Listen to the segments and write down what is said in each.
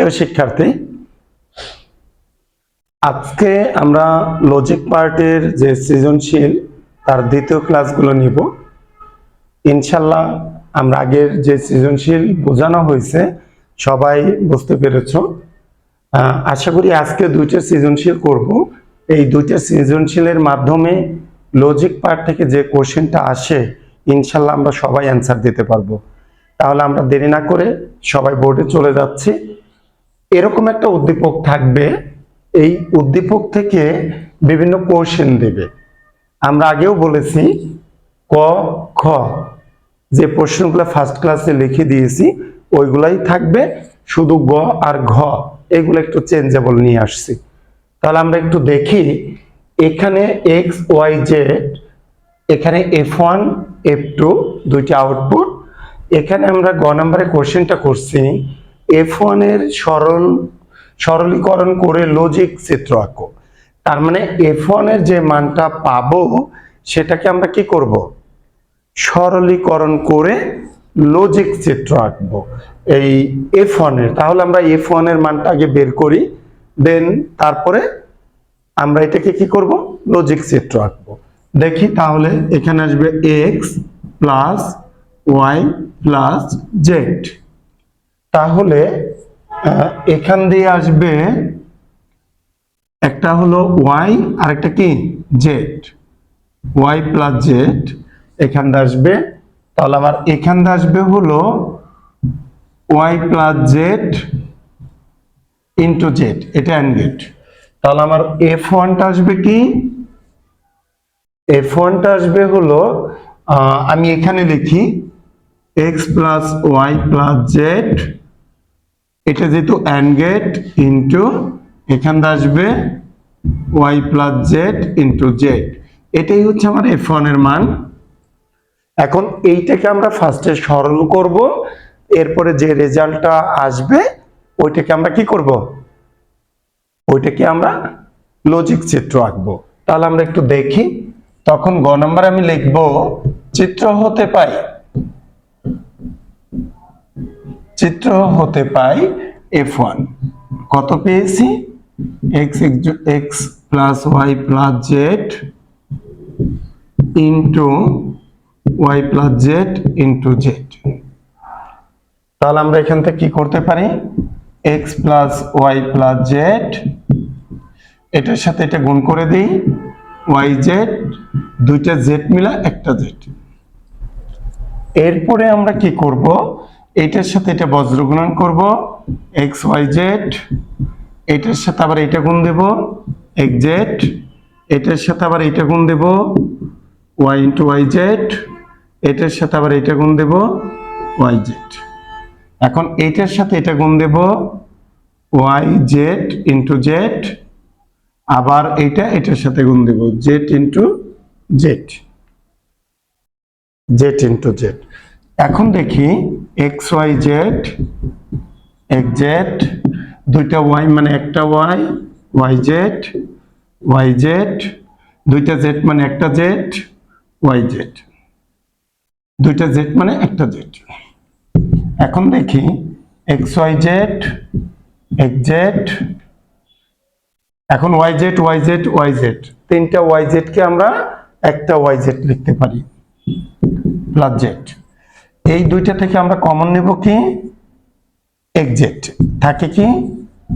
প্রিয় শিক্ষার্থী, আজকে আমরা লজিক পার্টের যে সৃজনশীল তার দ্বিতীয় ক্লাসগুলো নিব। ইনশাল্লাহ আমরা আগের যে সৃজনশীল বোঝানো হয়েছে সবাই বুঝতে পেরেছ। আশা করি আজকে দুইটা সৃজনশীল করব। এই দুইটা সৃজনশীলের মাধ্যমে লজিক পার্ট থেকে যে কোশ্চেনটা আসে ইনশাল্লাহ আমরা সবাই অ্যান্সার দিতে পারবো। তাহলে আমরা দেরি না করে সবাই বোর্ডে চলে যাচ্ছি। এরকম একটা উদ্দীপক থাকবে, এই উদ্দীপক থেকে বিভিন্ন কোশ্চেন দেবে। আমরা আগেও বলেছি ক খ যে প্রশ্নগুলো ফার্স্ট ক্লাসে লিখে দিয়েছি ওইগুলাই থাকবে, শুধু গ আর ঘ এগুলো একটু চেঞ্জেবল নিয়ে আসছি। তাহলে আমরা একটু দেখি, এখানে এক্স ওয়াই জেড, এখানে F1 F2 দুইটি আউটপুট। এখানে আমরা গ নম্বরে কোশ্চেনটা করছি F1 এর সরলীকরণ করে লজিক চিত্র আঁকো। তার মানে F1 এর যে মানটা পাবো সেটাকে আমরা কি করব, সরলীকরণ করে লজিক চিত্র আঁকবো এই F1 এর। তাহলে আমরা F1 এর মানটা আগে বের করি, দেন তারপরে আমরা এটাকে কি করব, লজিক চিত্র আঁকবো। দেখি তাহলে এখানে আসবে x plus y plus z. তাহলে এখান দিয়ে আসবে একটা হলো ওয়াই আর একটা কি জেড, ওয়াই প্লাস জেড এখান দিয়ে আসবে। তাহলে আমার এখান দিয়ে আসবে হলো y plus z into z, এটা অ্যান্ড গেট। তাহলে আমার F1টা আসবে কি, F1টা আসবে হলো আমি এখানে লিখি x plus y plus z, এটা যেহেতু অ্যান্ড গেট ইন্টু এখান দিয়ে আসবে y plus z into z, এটাই হচ্ছে আমার F1 এর মান। এখন এইটাকে আমরা ফার্স্টে সরল করব, এরপরে যে রেজাল্টটা আসবে ওইটাকে আমরা কি করব, ওইটাকে আমরা লজিক চিত্র আঁকবো। তাহলে আমরা একটু দেখি, তখন গ নম্বরে আমি লিখব চিত্র হতে পাই, চিত্র হতে পাই F1 কত পেয়েছি, x plus y plus z into y plus z into z. তাহলে আমরা এখান থেকে কি করতে পারি, x plus y plus z, এটার সাথে এটা গুণ করে দিই, ওয়াই জেড, দুইটা জেড মিলা একটা জেড। এরপরে আমরা কি করব, এটার সাথে এটা বজ্র গুণন করব, এক্স ওয়াই জেড, এটার সাথে আবার এটা গুণ দেব এক্স জেড, এটার সাথে আবার এটা গুণ দেব ওয়াই ইন্টু ওয়াই জেড, এটার সাথে আবার এটা গুণ দেব ওয়াই জেড। এখন এইটার সাথে এটা গুণ দেব ওয়াই জেড ইন্টু জেড, আবার এটার সাথে গুণ দেব z into z, z into z. এখন দেখি x y z, x z, দুইটা ওয়াই মানে একটা ওয়াই, ওয়াই জেড, দুইটা জেড মানে একটা জেড, ওয়াই জেড, দুইটা জেড মানে একটা জেড। এখন দেখি x y z, x z, এখন y z y z y z, তিনটা ওয়াই জেড কে আমরা একটা ওয়াই জেড লিখতে পারি প্লাস জেড। এই দুইটা থেকে আমরা কমন নেব কি, এক্স জেড, থাকে কি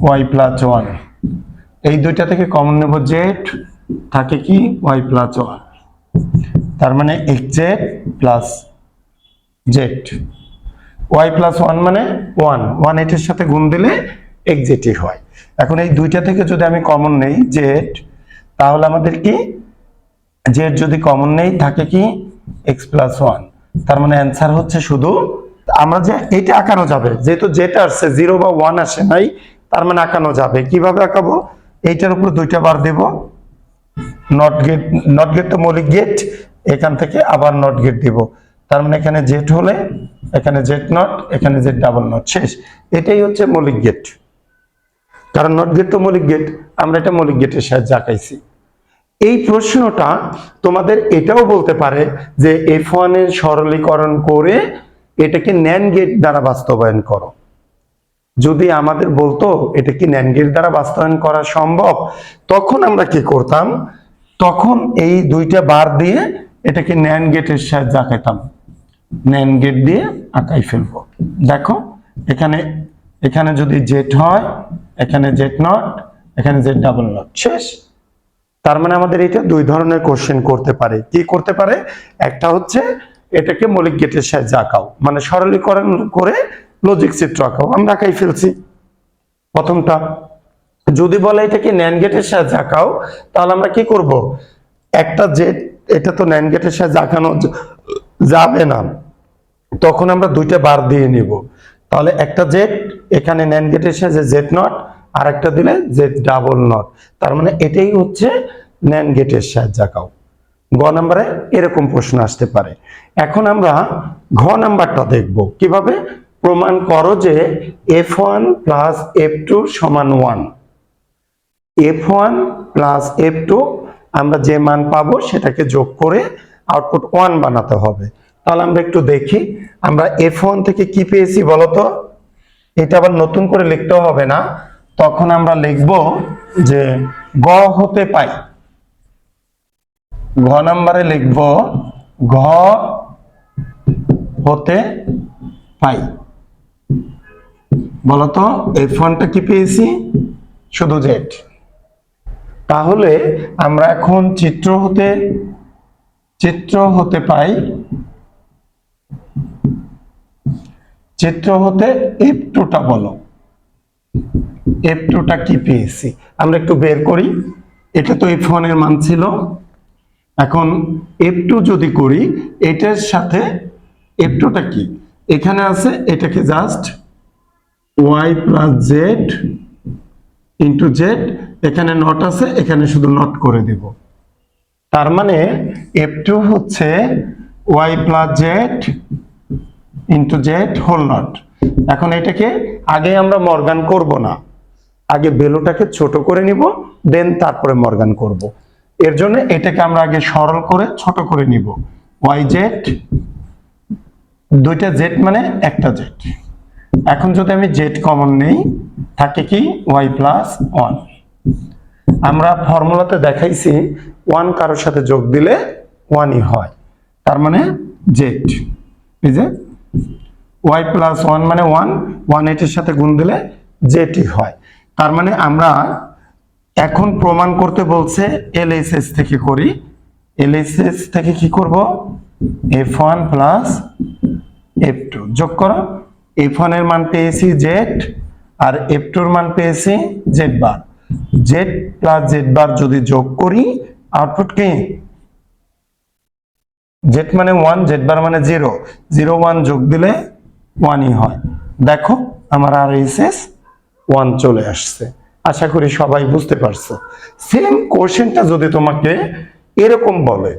ওয়াই প্লাস ওয়ান। এই দুইটা থেকে কমন নেব জেড, থাকে কি ওয়াই প্লাস ওয়ান। তার মানে x z plus z, y plus one মানে ওয়ান, ওয়ান এটার সাথে গুণ দিলে এক্স জেডই হয়। এখন এই দুইটা থেকে যদি আমি কমন নেই জেড, তাহলে আমাদের কি জেড যদি কমন নেই থাকে কি এক্স প্লাস ওয়ান। তার মানে অ্যান্সার হচ্ছে শুধু, আমরা যে এটা আঁকানো যাবে, যেহেতু যেটা আসছে জিরো বা ওয়ান আসে নাই, তার মানে আঁকানো যাবে। কিভাবে আঁকাবো, এইটার উপর দুইটা বার দেব, নট গেট, নট গেট তো মৌলিক গেট, এখান থেকে আবার নট গেট দিব। তার মানে এখানে জেড হলে এখানে জেড নট, এখানে জেড ডাবল নট, শেষ। এটাই হচ্ছে মৌলিক গেট, কারণ নট গেট তো মৌলিক গেট, আমরা এটা মৌলিক গেটের সাহায্যে আঁকাইছি। এই প্রশ্নটা তোমাদের এটাও বলতে পারে যে F1 এর সরলীকরণ করে এটাকে ন্যান্ড গেট দ্বারা বাস্তবায়ন করো। যদি আমাদের বলতো এটা কি ন্যান্ড গেট দ্বারা বাস্তবায়ন করা সম্ভব, তখন আমরা কি করতাম, তখন এই দুইটা বার দিয়ে এটাকে ন্যান্ড গেটের সাহায্যে আঁকাইতাম, ন্যান্ড গেট দিয়ে আঁকাই ফেলবো। দেখো এখানে এখানে যদি জেড হয়, এখানে জেড নট, এখানে জেড ডাবল নট, শেষ। তার মানে আমাদের এটা দুই ধরনের কোশ্চেন করতে পারে। কি করতে পারে, একটা হচ্ছে এটাকে মৌলিক গেটের সাহায্যে আঁকাও, মানে সরলীকরণ করে লজিক চিত্র আঁকাও, আমরা আঁকাই ফেলছি প্রথমটা। যদি বলে এটাকে ন্যান্ড গেটের সাহায্যে আঁকাও, তাহলে আমরা কি করব, একটা জেড, এটা তো ন্যান্ড গেটের সাহায্যে আঁকানো যাবে না, তখন আমরা দুইটা বার দিয়ে নিব। তাহলে একটা জেড এখানে ন্যান্ড গেটের সাহায্যে জেড নট, আর একটা দিলে জেড ডাবল নট, তার মানে এটাই হচ্ছে ন্যান্ড গেটের সাহায্যে আঁকাও। গ নাম্বারে এরকম প্রশ্ন আসতে পারে। এখন আমরা ঘ নাম্বারটা দেখব, কিভাবে প্রমাণ করো যে f1 প্লাস f2 সমান 1। f1 প্লাস f2 আমরা যে মান পাবো সেটাকে যোগ করে আউটপুট 1 বানাতে হবে। তাহলে আমরা একটু দেখি আমরা f1 থেকে কি পেয়েছি বলতো। এটা আবার নতুন করে লিখতে হবে না, তখন আমরা লিখব যে গ হতে পাই, ঘ নাম্বারে লিখব ঘ হতে পাই। বলতো f1টা কি পেয়েছি, শুধু জেড। তাহলে আমরা এখন চিত্র হতে পাই, চিত্র হতে f2টা বলো, f2টা কি পেয়েছি আমরা একটু বের করি। এটা তো f1 এর মান ছিল, এখন f2 যদি করি, এটার সাথে f2টা কি এখানে আছে, এটাকে just y plus z into Z, এখানে নট আছে, এখানে শুধু নট করে দেব। তার মানে f2 হচ্ছে y plus z into z whole not. এখন এটাকে আগে আমরা মর্গান করব না, আগে ভ্যালুটাকে ছোট করে নিব, দেন তারপরে মর্গান করব। এর জন্য এটাকে আমরা আগে সরল করে ছোট করে নিব, y জেড, দুইটা জেড মানে একটা জেড। এখন যদি আমি জেড কমন নেই, থাকে কি y প্লাস 1। আমরা ফর্মুলাতে দেখাইছি 1 কারোর সাথে যোগ দিলে 1ই হয়, তার মানে জেড, এই যে y প্লাস 1 মানে 1, 1 এটার সাথে গুণ দিলে জেডই হয়। তার মানে আমরা এখন প্রমাণ করতে বলছে এলএসএস থেকে করি, এলএসএস থেকে কি করব, f1 প্লাস f2 যোগ করো, f1 এর মান পেয়েছি জেড আর f2 এর মান পেয়েছি Z bar, Z plus Z bar যদি যোগ করি আউটপুট কি, জেড মানে 1, জেড বার মানে 0, 0 1 যোগ দিলে 1ই হয়। দেখো আমার আর এসএস 1 চলে আসছে। আশা করি সবাই বুঝতে পারছো। সেম কোশ্চেনটা যদি তোমাকে এরকম বলে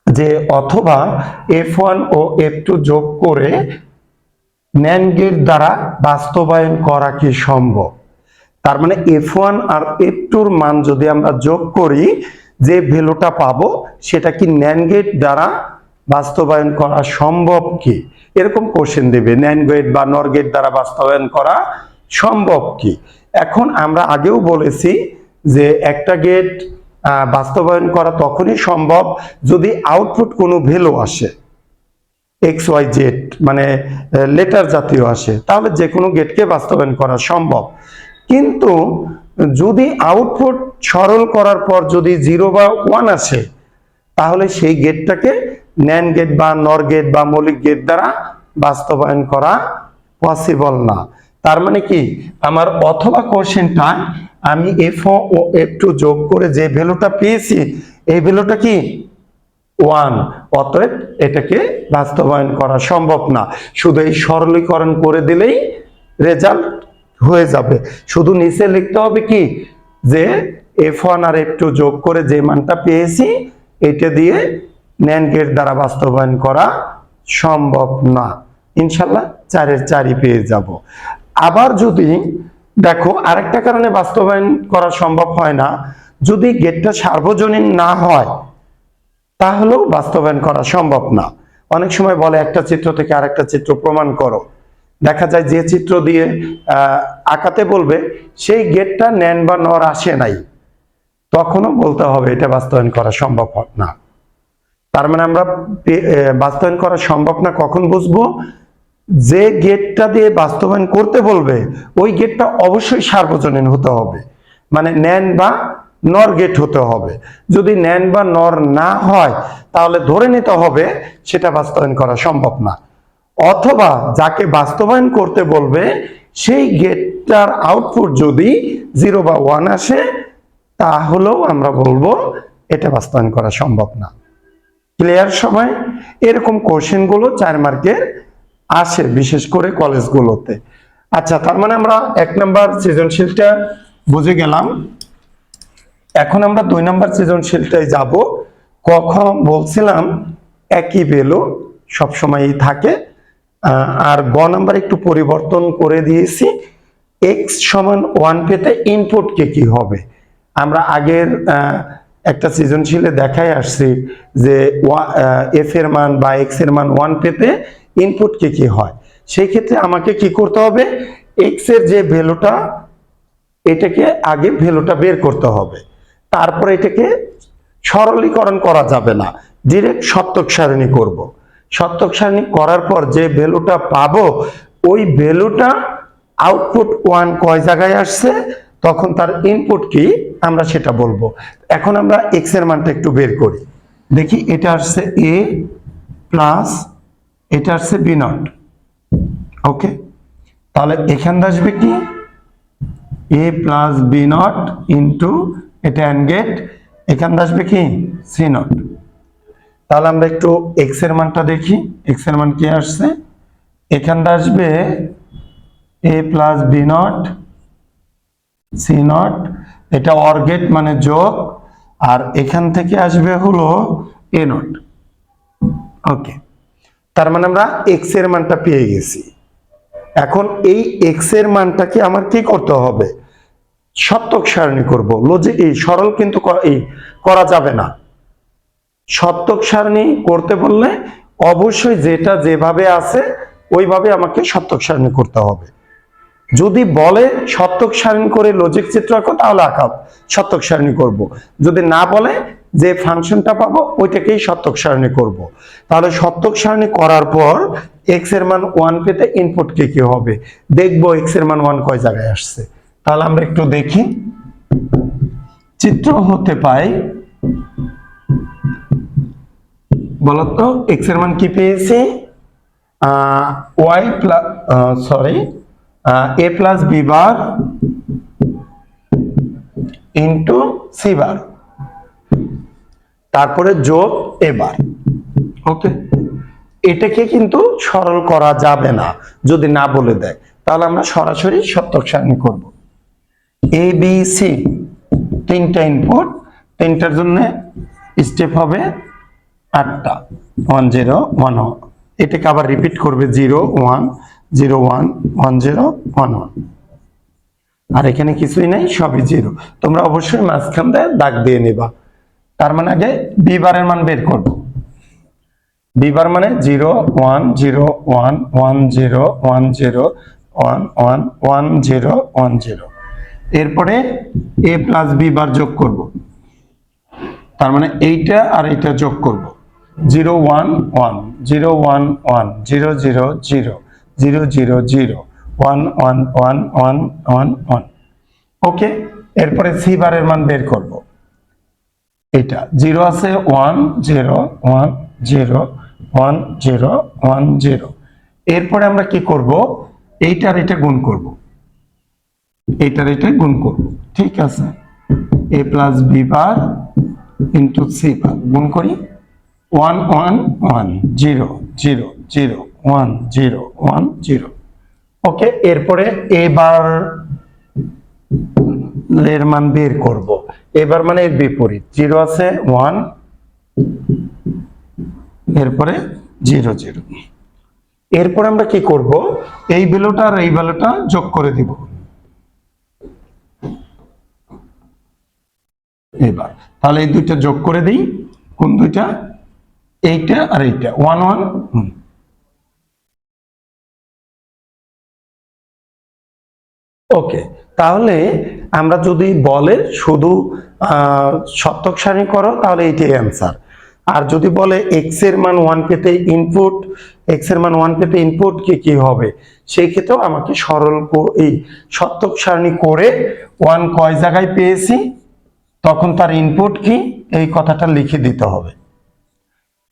যে অথবা f1 ও f2 যোগ করে ন্যান্ড গেট দ্বারা বাস্তবায়ন করা কি সম্ভব, তার মানে f1 আর f2 এর মান যদি আমরা যোগ করি, যে ভ্যালুটা পাবো সেটা কি ন্যান্ড গেট দ্বারা বাস্তবায়ন করা সম্ভব কি, এরকম কোশ্চেন দেবে, ন্যান্ড গেট বা নর গেট দ্বারা বাস্তবায়ন করা সম্ভব কি। এখন আমরা আগেও বলেছি যে একটা গেট বাস্তবায়ন করা তখনই সম্ভব যদি আউটপুট কোনো ভ্যালু আসে, এক্স ওয়াই জেড মানে লেটার জাতীয় আসে, তাহলে যে কোনো গেটকে বাস্তবায়ন করা সম্ভব। কিন্তু যদি আউটপুট সরল করার পর যদি 0 বা 1 আসে, তাহলে সেই গেটটাকে ন্যান্ড গেট বা নর গেট বা মৌলিক গেট দ্বারা বাস্তবায়ন করা পসিবল না। তার মানে কি, আমার অথবা কোশ্চেনটা আমি f1 ও f2 যোগ করে যে ভ্যালুটা পেয়েছি, এই ভ্যালুটা কি 1, অতএব এটাকে বাস্তবায়ন করা সম্ভব না। শুধু এই সরলীকরণ করে দিলেই রেজাল্ট হয়ে যাবে। শুধু নিচে লিখতে হবে কি, যে f1 আর f2 যোগ করে যে মানটা পেয়েছি এটা দিয়ে ন্যান্ড গেট দ্বারা বাস্তবায়ন করা সম্ভব না। ইনশাল্লাহ 4-এর 4ই পেয়ে যাব। আবার যদি দেখো আরেকটা কারণে বাস্তবায়ন করা সম্ভব হয় না, যদি গেটটা সার্বজনীন না হয় তাহলেও বাস্তবায়ন করা সম্ভব না। অনেক সময় বলে একটা চিত্র থেকে আরেকটা চিত্র প্রমাণ করো, দেখা যায় যে চিত্র দিয়ে আঁকাতে বলবে সেই গেটটা নেন বা নর আসে নাই, তখনও বলতে হবে এটা বাস্তবায়ন করা সম্ভব না। তার মানে আমরা বাস্তবায়ন করা সম্ভব না কখন বুঝবো? যে গেটটা দিয়ে বাস্তবায়ন করতে বলবে ওই গেটটা অবশ্যই সার্বজনীন হতে হবে, মানে নেন বা নর গেট হতে হবে। যদি নেন বা নর না হয় তাহলে ধরে নিতে হবে সেটা বাস্তবায়ন করা সম্ভব না। অথবা যাকে বাস্তবায়ন করতে বলবে সেই গেটটার আউটপুট যদি 0 বা 1 আসে তাহলেও আমরা বলবো এটা বাস্তবায়ন করা সম্ভব না। ক্লিয়ার সবাই? এরকম কোশ্চেন গুলো 4 মার্কের আসে, বিশেষ করে কলেজগুলোতে। আচ্ছা, তার মানে আমরা 1 নাম্বার সৃজনশীলটা বুঝে গেলাম। এখন আমরা 2 নাম্বার সৃজনশীলটায় যাব। কখন বলছিলাম একই ভ্যালু সবসময়ই থাকে, আর গ নাম্বার একটু পরিবর্তন করে দিয়েছি। x সমান 1 পেতে ইনপুট কি হবে? আমরা আগের একটা সৃজনশীলে দেখাই আসছি যে f এর মান বা x এর মান 1 পেতে ইনপুট কি হয়। সেই ক্ষেত্রে আমাকে কি করতে হবে? x এর যে ভ্যালুটা এটাকে আগে ভ্যালুটা বের করতে হবে, তারপরে এটাকে সরলীকরণ করা যাবে না, ডাইরেক্ট শতক সারণী করব। শতক সারণী করার পর যে ভ্যালুটা পাবো ওই ভ্যালুটা আউটপুট 1 কয় জায়গায় আসছে তখন তার ইনপুট কি আমরা সেটা বলবো। এখন আমরা x এর মানটা একটু বের করি, দেখি। এটা আসছে a প্লাস এটা আসছে b নট। ওকে, তাহলে এখানে আসবে কি a plus b not into এটা অ্যান্ড গেট, এখানে আসবে কি c নট। তাহলে আমরা একটু x এর মানটা দেখি, x এর মান কি আসছে? এখানে আসবে a plus b nought c not, এটা অর গেট মানে যোগ, আর এখান থেকে আসবে হলো a নট। ওকে, তার মানে আমরা x এর মানটা পেয়ে গেছি। এখন এই x এর মানটাকে আমার কি করতে হবে? শতক সারণী করব। লজিক এই সরল কিন্তু করা যাবে না। শতক সারণী করতে বললে অবশ্যই যেটা যেভাবে আছে ওইভাবে আমাকে শতক সারণী করতে হবে। যদি বলে শতক সারণী করে লজিক চিত্র আঁকো তাহলে আঁকাও, শতক সারণী করব। যদি না বলে যে ফাংশনটা পাবো ওইটাকেই শতক সারণী করব। তাহলে শতক সারণী করার পর x এর মান 1 পেতে ইনপুট কি হবে দেখবো। x এর মান 1 কয় জায়গায় আসছে, তাহলে আমরা একটু দেখি। চিত্র হতে পাই বলতো x এর মান কি পেয়েছি? y plus a plus b bar into c বার, তারপরে যোগ a বার। ওকে, এটাকে কিন্তু সরল করা যাবে না যদি না বলে দেয়, তাহলে আমরা সরাসরি শতক সারণী করব। a b c তিনটা ইনপুট, তিনটার জন্য স্টেপ হবে 8টা 1 0 1 1। এটাকে আবার রিপিট করবে 0 1 0 1 1 0 1 1, আর এখানে কিছুই নাই, সবই 0। তোমরা অবশ্যই মাঝখান দিয়ে দাগ দিয়ে নেবা। তার মানে আগে বি বারের মান বের করব। বি বার মানে 0 1 0 1 1 0 1 0 1 1 1 0 1 0। এরপরে a প্লাস b বার যোগ করব, তার মানে এইটা আর এইটা যোগ করব। 0 1 1 0 1 1 0 0 0 0 0 0 1 1 1 1 1 1। ওকে, এরপরে সি বারের মান বের করব। এটা 0 আছে 1 0 1 0 1 0 1 0। এরপরে আমরা কি করব? এইটার এটা গুণ করব, এইটার এটা গুণ করব। ঠিক আছে, a plus b bar into c bar গুণ করি। 1 1 1 0 0 0 1 0 1 0। ওকে, এরপরে a বার এর মান বের করব। এবার মানে এর বিপরীত, 0 আছে 1, এরপরে 0 0। এরপর আমরা কি করব? এই ভ্যালুটা আর এই ভ্যালুটা যোগ করে দিব। এবার তাহলে এই দুইটা যোগ করে দিই। কোন দুইটা? এইটা আর এইটা 1 1। ওকে, তাহলে আমরা যদি বলে শুধু সত্যক সারণী করো তাহলে এইটাই অ্যান্সার। আর যদি বলে এক্স এর মান 1 পেতে ইনপুট, এক্স এর মান 1 পেতে ইনপুট কি হবে, সেই ক্ষেত্রেও আমাকে সরল এই সত্যক সারণী করে 1 কয় জায়গায় পেয়েছি তখন তার ইনপুট কি এই কথাটা লিখে দিতে হবে।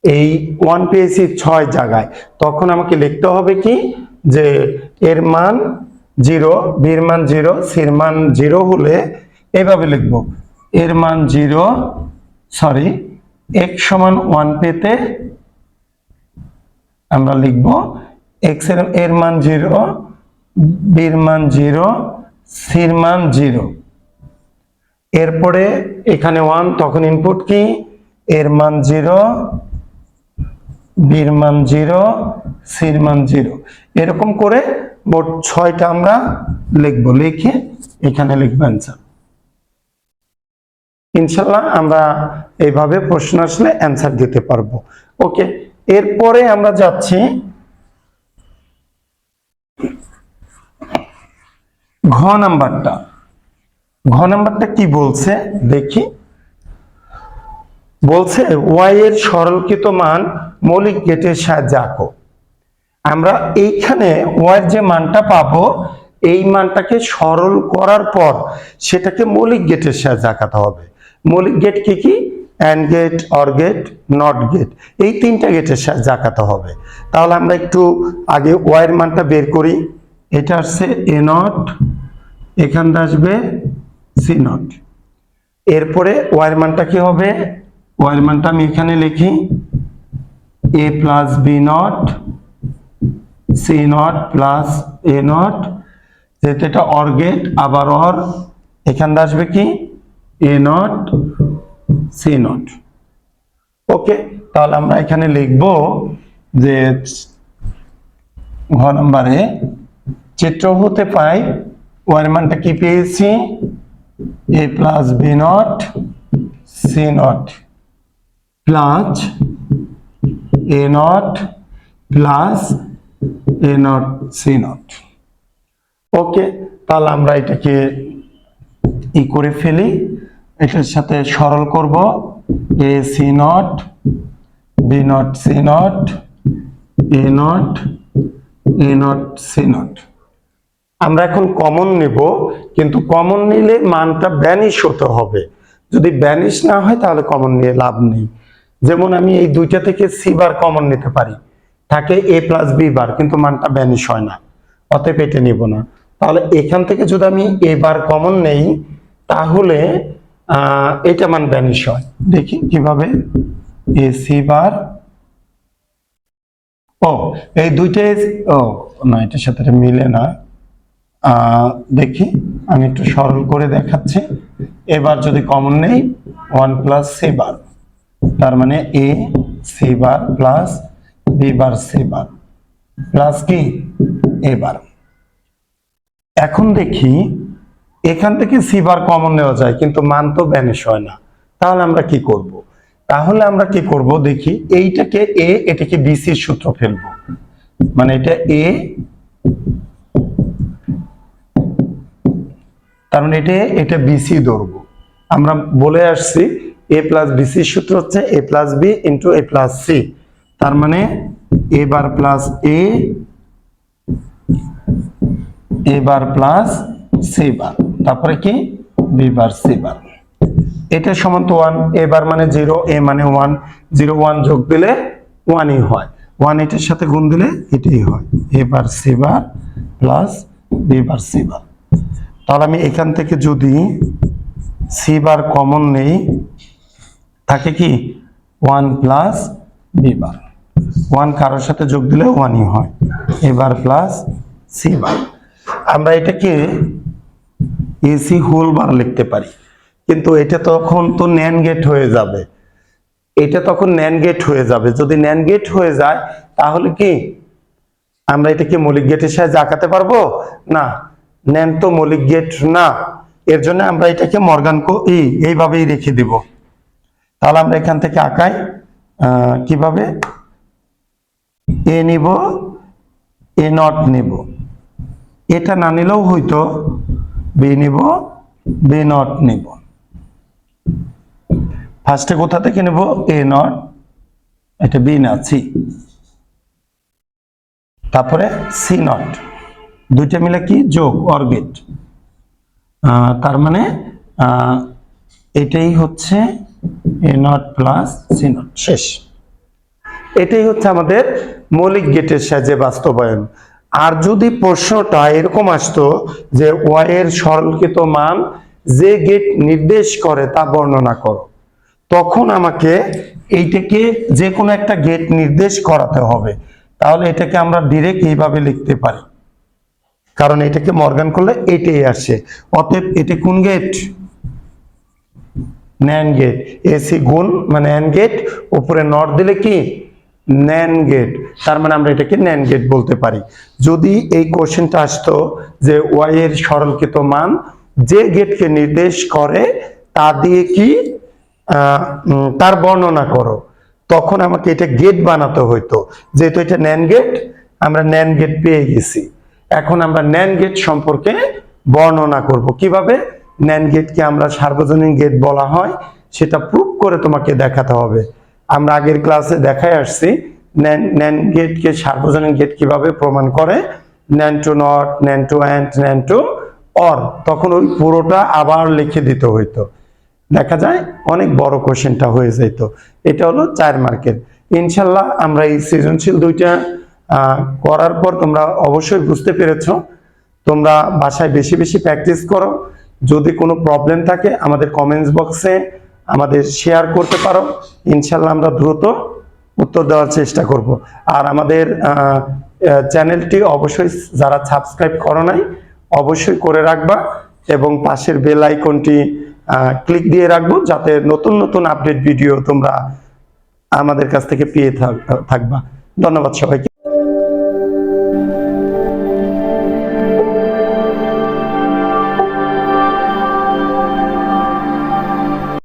এই 1 পেয়েছি 6 জায়গায়, তখন আমাকে লিখতে হবে কি যে এর মান 0, বির মান 0, সির মান 0 হলে এভাবে লিখব, এর মান 0 সরি x সমান 1 পেতে আমরা লিখব x এর মান 0, বির মান 0, সির মান 0। এরপরে এখানে 1, তখন ইনপুট কি এর মান 0, বির মান 0, সির মান 0। এরকম করে মোট 6টা আমরা লিখব, লিখে এখানে লিখব অ্যান্সার। ইনশাআল্লাহ আমরা এইভাবে প্রশ্ন আসলে অ্যান্সার দিতে পারবো। ওকে, এরপরে আমরা যাচ্ছি ঘ নাম্বারটা। ঘ নাম্বারটা কি বলছে দেখি, বলছে y এর সরলকৃত মান মৌলিক গেটের সাহায্যে আঁকো। আমরা এইখানে y এর যে মানটা পাবো এই মানটাকে সরল করার পর সেটাকে মৌলিক গেটের সাহায্যে আঁকাতে হবে। মৌলিক গেট কি কি, and gate, or gate, not gate, এই 3টা গেটের সাহায্যে আঁকাতে হবে। তাহলে আমরা একটু আগে y এর মানটা বের করি। এটা আসছে a নট, এখানটা আসবে c নট। এরপরে y এর মানটা কি হবে, y এর মানটা আমি এখানে লিখি a plus b nought, c nought plus a not, যেহেতু এটা অর গেট আবার অর, এখানটা আসবে কি a nought, c nought. Okay, তাহলে আমরা এখানে লিখব যে ঘ নম্বরে চিত্র হতে পাই y এর মানটা কি পেয়েছি a plus b nought, c nought plus a nought plus a nought, c nought. Okay, তাহলে আমরা এটাকে করে ফেলি, এটার সাথে সরল করব a c not, b nought, c not, a not, a nought, c not. আমরা এখন কমন নেব, কিন্তু কমন নিলে মানটা ভ্যানিশ হতে হবে। যদি ভ্যানিশ না হয় তাহলে কমন নিয়ে লাভ নেই। যেমন আমি এই 2টা থেকে সি বার কমন নিতে পারি, থাকে এ প্লাস বি বার, কিন্তু মানটা ভ্যানিশ হয় না, অতএব এটা নিব না। তাহলে এখান থেকে যদি আমি এ বার কমন নেই তাহলে এটা মান ভ্যানিশ হয়। দেখি কিভাবে, এ সি বার, ও এই 2টাই, ও না এটার সাথে এটা মিলে না। দেখি আমি একটু সরল করে দেখাচ্ছি। এবার যদি কমন নেই 1 প্লাস সি বার, তার মানে a c bar plus b bar c bar plus কি এ বার। এখন দেখি এখান থেকে সি বার কমন নেওয়া যায়, কিন্তু মান তো ভ্যানিশ হয় না। তাহলে আমরা কি করব, তাহলে আমরা কি করব দেখি, এইটাকে এ, এটাকে বি সির সূত্র ফেলবো, মানে এটা এ, তার মানে এটা বিসি ধরবো। আমরা বলে আসছি এ প্লাস বিসি সূত্র হচ্ছে এ প্লাস বি ইন্টু এ প্লাস সি, তার মানে এ বার প্লাস এ বার প্লাস সি বার, তারপরে কি বি বার সি বার। এটা সমান তো 1, এ বার মানে 0, এ মানে 1, 0 1 যোগ দিলে 1ই হয়, 1 এটার সাথে গুণ দিলে এটাই হয়, a bar c bar plus b bar c bar. তাহলে আমি এখান থেকে যদি সি বার কমন নেই থাকে কি 1 প্লাস বি বার, 1 কারোর সাথে যোগ দিলে 1ই হয়, এ বার প্লাস সি বার। আমরা এটাকে এসি হোল বার লিখতে পারি, কিন্তু এটা তখন তো ন্যান্ড গেট হয়ে যাবে, এটা তখন ন্যান্ড গেট হয়ে যাবে। যদি ন্যান্ড গেট হয়ে যায় তাহলে কি আমরা এটাকে মৌলিক গেটের সাহায্যে আঁকাতে পারবো না, ন্যান্ড তো মৌলিক গেট না, এর জন্য আমরা এটাকে মর্গান এইভাবেই রেখে দিব। তাহলে আমরা এখান থেকে আঁকাই কিভাবে, এ নিব, এ নট নিব, এটা না নিলেও হইতো বি নিব, বি নট নিব। ফার্স্টে কোথা থেকে নেব, এ নট, এটা বি না সি, তারপরে সি নট, দুইটা মিলে কি যোগ অর গেট, তার মানে এটাই হচ্ছে এ নট প্লাস সি নট, শেষ। এটাই হচ্ছে আমাদের মৌলিক গেটের সাহায্যে বাস্তবায়ন। আর যদি প্রশ্নটা এরকম আসতো যে ওয়াই এর সরলীকৃত মান যে গেট নির্দেশ করে তা বর্ণনা করো, তখন আমাকে এইটাকে যে কোনো একটা গেট নির্দেশ করাতে হবে। তাহলে এটাকে আমরা ডিরেক্ট এইভাবে লিখতে পারি, কারণ এটাকে মর্গান করলে এটাই আসে। অতএব এটা কোন গেট, ন্যান্ড গেট। এসি গুণ মানে অ্যান্ড গেট, উপরে নট দিলে কি ন্যান্ড গেট, তার মানে আমরা এটাকে ন্যান্ড গেট বলতে পারি। যদি এই কোশ্চেনটা আসতো যে ওয়াই এর সরলীকৃত মান যে গেটকে নির্দেশ করে তা দিয়ে কি তার বর্ণনা করো, তখন আমাকে এটা গেট বানাতে হইতো। যেহেতু এটা ন্যান্ড গেট, আমরা ন্যান্ড গেট পেয়ে গেছি। এখন আমরা ন্যান্ড গেট সম্পর্কে বর্ণনা করব। কিভাবে ন্যান্ড গেটকে আমরা সার্বজনীন গেট বলা হয় সেটা প্রুফ করে তোমাকে দেখাতে হবে। আমরা আগের ক্লাসে দেখাই আসছি ন্যান্ড গেটকে সার্বজনীন গেট কিভাবে প্রমাণ করে, nand to not, nand to and, nand to or, তখন ওই পুরোটা আবার লিখে দিতে হইতো। দেখা যায় অনেক বড় কোশ্চেনটা হয়ে যেত। এটা হলো 4 মার্কের। ইনশাল্লাহ আমরা এই সৃজনশীল দুইটা করার পর তোমরা অবশ্যই বুঝতে পেরেছো। তোমরা বাসায় বেশি বেশি প্র্যাকটিস করো। যদি কোনো প্রবলেম থাকে আমাদের কমেন্টস বক্সে আমাদের শেয়ার করতে পারো, ইনশাল্লাহ আমরা দ্রুত উত্তর দেওয়ার চেষ্টা করব। আর আমাদের চ্যানেলটি অবশ্যই যারা সাবস্ক্রাইব করো নাই অবশ্যই করে রাখবা, এবং পাশের বেল আইকনটি ক্লিক দিয়ে রাখবো, যাতে নতুন নতুন আপডেট ভিডিও তোমরা আমাদের কাছ থেকে পেয়ে থাকবা। ধন্যবাদ সবাইকে।